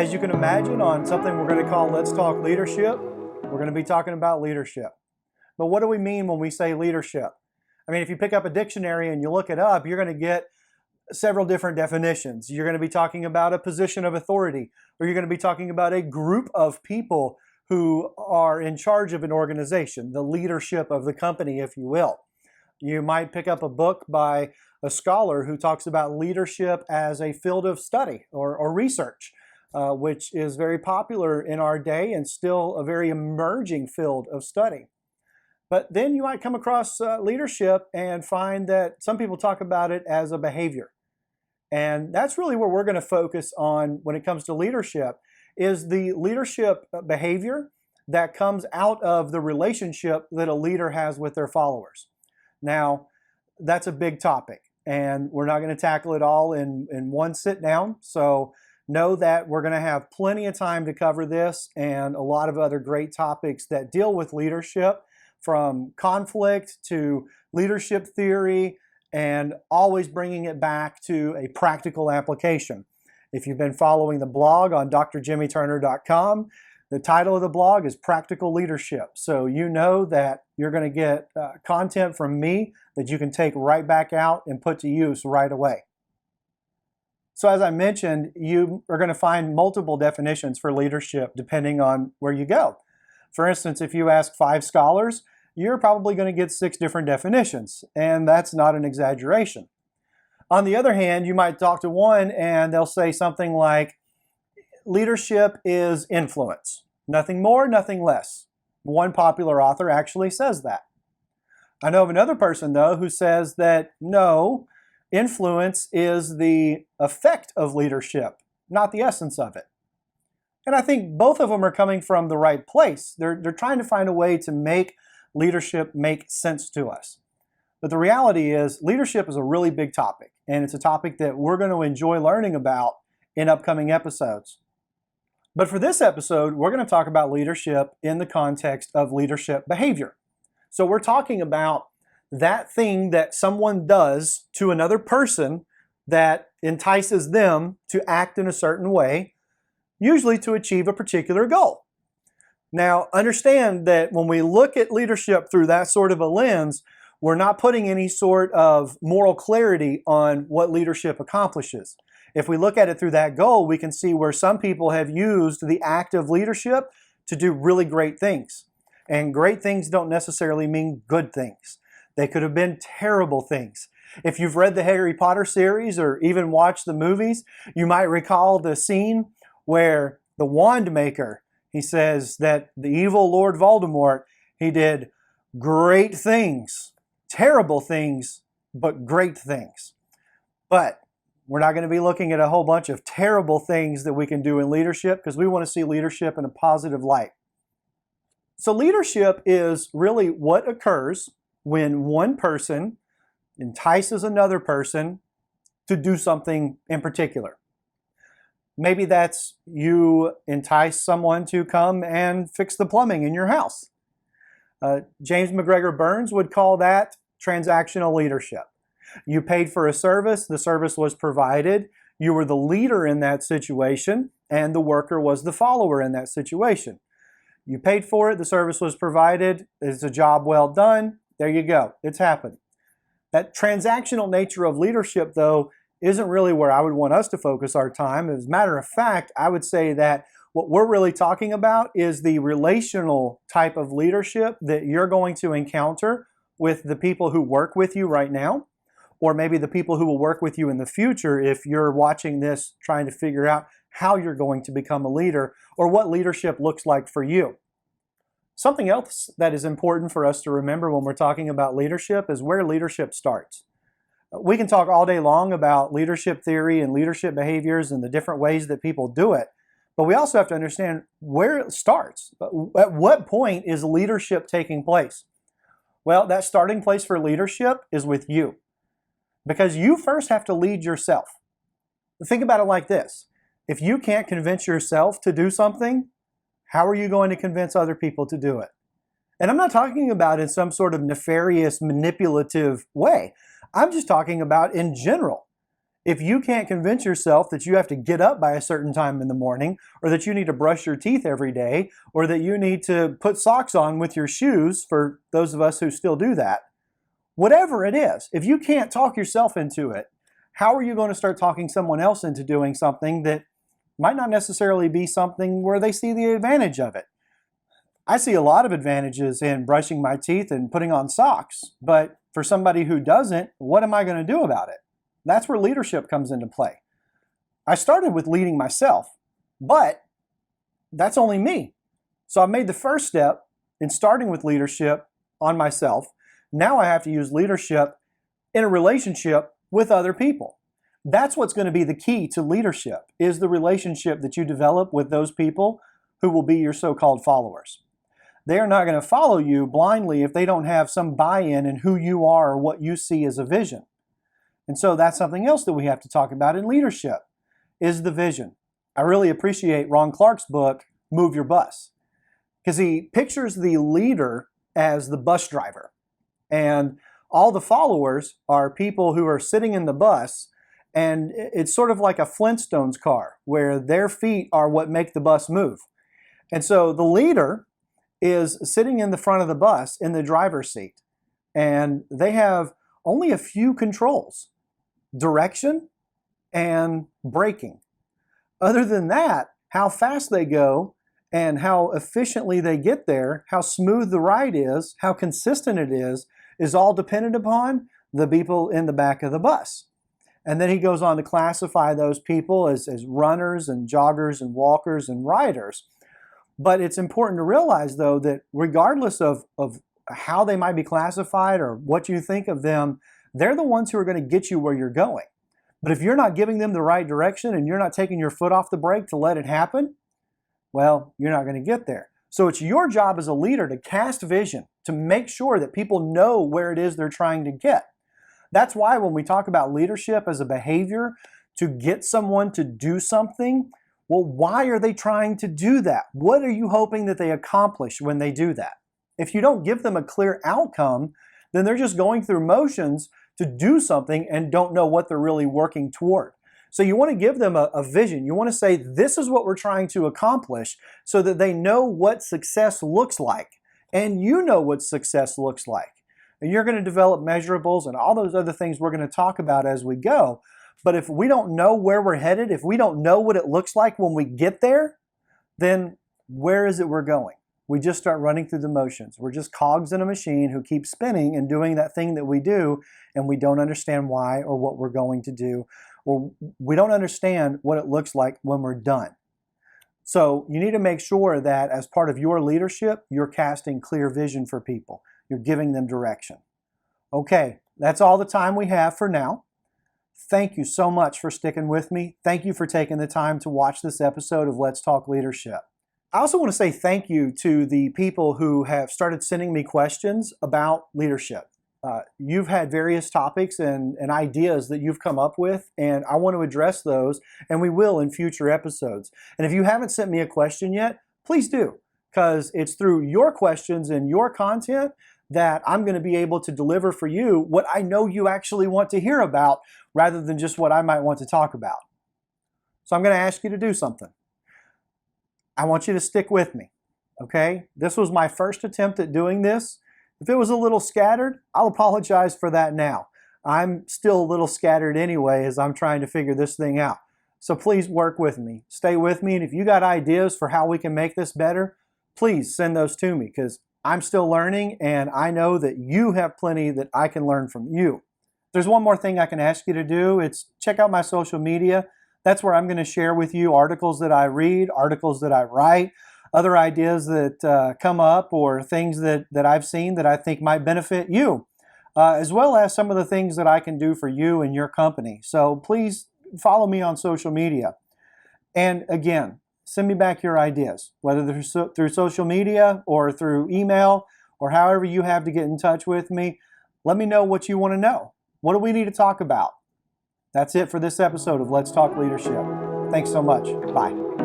As you can imagine, on something we're going to call Let's Talk Leadership, we're going to be talking about leadership. But what do we mean when we say leadership? I mean, if you pick up a dictionary and you look it up, you're going to get several different definitions. You're going to be talking about a position of authority, or you're going to be talking about a group of people who are in charge of an organization, the leadership of the company, if you will. You might pick up a book by a scholar who talks about leadership as a field of study or research, which is very popular in our day and still a very emerging field of study. But then you might come across leadership and find that some people talk about it as a behavior. And that's really where we're going to focus on when it comes to leadership, is the leadership behavior that comes out of the relationship that a leader has with their followers. Now, that's a big topic, and we're not going to tackle it all in one sit down. So know that we're going to have plenty of time to cover this and a lot of other great topics that deal with leadership, from conflict to leadership theory, and always bringing it back to a practical application. If you've been following the blog on drjimmyturner.com, the title of the blog is Practical Leadership. So you know that you're going to get content from me that you can take right back out and put to use right away. So as I mentioned, you are going to find multiple definitions for leadership depending on where you go. For instance, if you ask 5 scholars, you're probably going to get 6 different definitions, and that's not an exaggeration. On the other hand, you might talk to one and they'll say something like, leadership is influence. Nothing more, nothing less. One popular author actually says that. I know of another person, though, who says that no, influence is the effect of leadership, not the essence of it. And I think both of them are coming from the right place. They're trying to find a way to make leadership make sense to us. But the reality is, leadership is a really big topic, and it's a topic that we're going to enjoy learning about in upcoming episodes. But for this episode, we're going to talk about leadership in the context of leadership behavior. So we're talking about that thing that someone does to another person that entices them to act in a certain way, usually to achieve a particular goal. Now, understand that when we look at leadership through that sort of a lens, we're not putting any sort of moral clarity on what leadership accomplishes. If we look at it through that goal, we can see where some people have used the act of leadership to do really great things. And great things don't necessarily mean good things. They could have been terrible things. If you've read the Harry Potter series or even watched the movies, you might recall the scene where the wand maker, he says that the evil Lord Voldemort, he did great things, terrible things, but great things. But we're not going to be looking at a whole bunch of terrible things that we can do in leadership, because we want to see leadership in a positive light. So leadership is really what occurs when one person entices another person to do something in particular. Maybe that's you entice someone to come and fix the plumbing in your house. James McGregor Burns would call that transactional leadership. You paid for a service, the service was provided, you were the leader in that situation, and the worker was the follower in that situation. You paid for it, the service was provided, it's a job well done, there you go, it's happened. That transactional nature of leadership, though, isn't really where I would want us to focus our time. As a matter of fact, I would say that what we're really talking about is the relational type of leadership that you're going to encounter with the people who work with you right now, or maybe the people who will work with you in the future if you're watching this trying to figure out how you're going to become a leader or what leadership looks like for you. Something else that is important for us to remember when we're talking about leadership is where leadership starts. We can talk all day long about leadership theory and leadership behaviors and the different ways that people do it, but we also have to understand where it starts. At what point is leadership taking place? Well, that starting place for leadership is with you, because you first have to lead yourself. Think about it like this. If you can't convince yourself to do something, how are you going to convince other people to do it? And I'm not talking about in some sort of nefarious, manipulative way. I'm just talking about in general. If you can't convince yourself that you have to get up by a certain time in the morning, or that you need to brush your teeth every day, or that you need to put socks on with your shoes, for those of us who still do that, whatever it is, if you can't talk yourself into it, how are you going to start talking someone else into doing something that might not necessarily be something where they see the advantage of it? I see a lot of advantages in brushing my teeth and putting on socks, but for somebody who doesn't, what am I going to do about it? That's where leadership comes into play. I started with leading myself, but that's only me. So I've made the first step in starting with leadership on myself. Now I have to use leadership in a relationship with other people. That's what's going to be the key to leadership, is the relationship that you develop with those people who will be your so-called followers. They are not going to follow you blindly if they don't have some buy-in in who you are or what you see as a vision. And so that's something else that we have to talk about in leadership, is the vision. I really appreciate Ron Clark's book, Move Your Bus, because he pictures the leader as the bus driver. And all the followers are people who are sitting in the bus, and it's sort of like a Flintstones car, where their feet are what make the bus move. And so the leader is sitting in the front of the bus in the driver's seat, and they have only a few controls: direction and braking. Other than that, how fast they go and how efficiently they get there, how smooth the ride is, how consistent it is all dependent upon the people in the back of the bus. And then he goes on to classify those people as runners and joggers and walkers and riders. But it's important to realize, though, that regardless of how they might be classified or what you think of them, they're the ones who are going to get you where you're going. But if you're not giving them the right direction and you're not taking your foot off the brake to let it happen, well, you're not going to get there. So it's your job as a leader to cast vision, to make sure that people know where it is they're trying to get. That's why when we talk about leadership as a behavior, to get someone to do something, well, why are they trying to do that? What are you hoping that they accomplish when they do that? If you don't give them a clear outcome, then they're just going through motions to do something and don't know what they're really working toward. So you want to give them a vision. You want to say, this is what we're trying to accomplish, so that they know what success looks like. And you know what success looks like. And you're going to develop measurables and all those other things we're going to talk about as we go. But if we don't know where we're headed, if we don't know what it looks like when we get there, then where is it we're going? We just start running through the motions. We're just cogs in a machine who keep spinning and doing that thing that we do, and we don't understand why or what we're going to do, or we don't understand what it looks like when we're done. So you need to make sure that as part of your leadership, you're casting clear vision for people. You're giving them direction. Okay, that's all the time we have for now. Thank you so much for sticking with me. Thank you for taking the time to watch this episode of Let's Talk Leadership. I also want to say thank you to the people who have started sending me questions about leadership. You've had various topics and ideas that you've come up with, and I want to address those, and we will in future episodes. And if you haven't sent me a question yet, please do, because it's through your questions and your content that I'm going to be able to deliver for you what I know you actually want to hear about, rather than just what I might want to talk about. So I'm going to ask you to do something. I want you to stick with me, okay? This was my first attempt at doing this. If it was a little scattered, I'll apologize for that now. I'm still a little scattered anyway as I'm trying to figure this thing out. So please work with me. Stay with me, and if you got ideas for how we can make this better, please send those to me, because I'm still learning, and I know that you have plenty that I can learn from you. There's one more thing I can ask you to do. It's check out my social media. That's where I'm going to share with you articles that I read, articles that I write, other ideas that come up, or things that I've seen that I think might benefit you, as well as some of the things that I can do for you and your company. So please follow me on social media. And again, send me back your ideas, whether through social media or through email or however you have to get in touch with me. Let me know what you want to know. What do we need to talk about? That's it for this episode of Let's Talk Leadership. Thanks so much. Bye.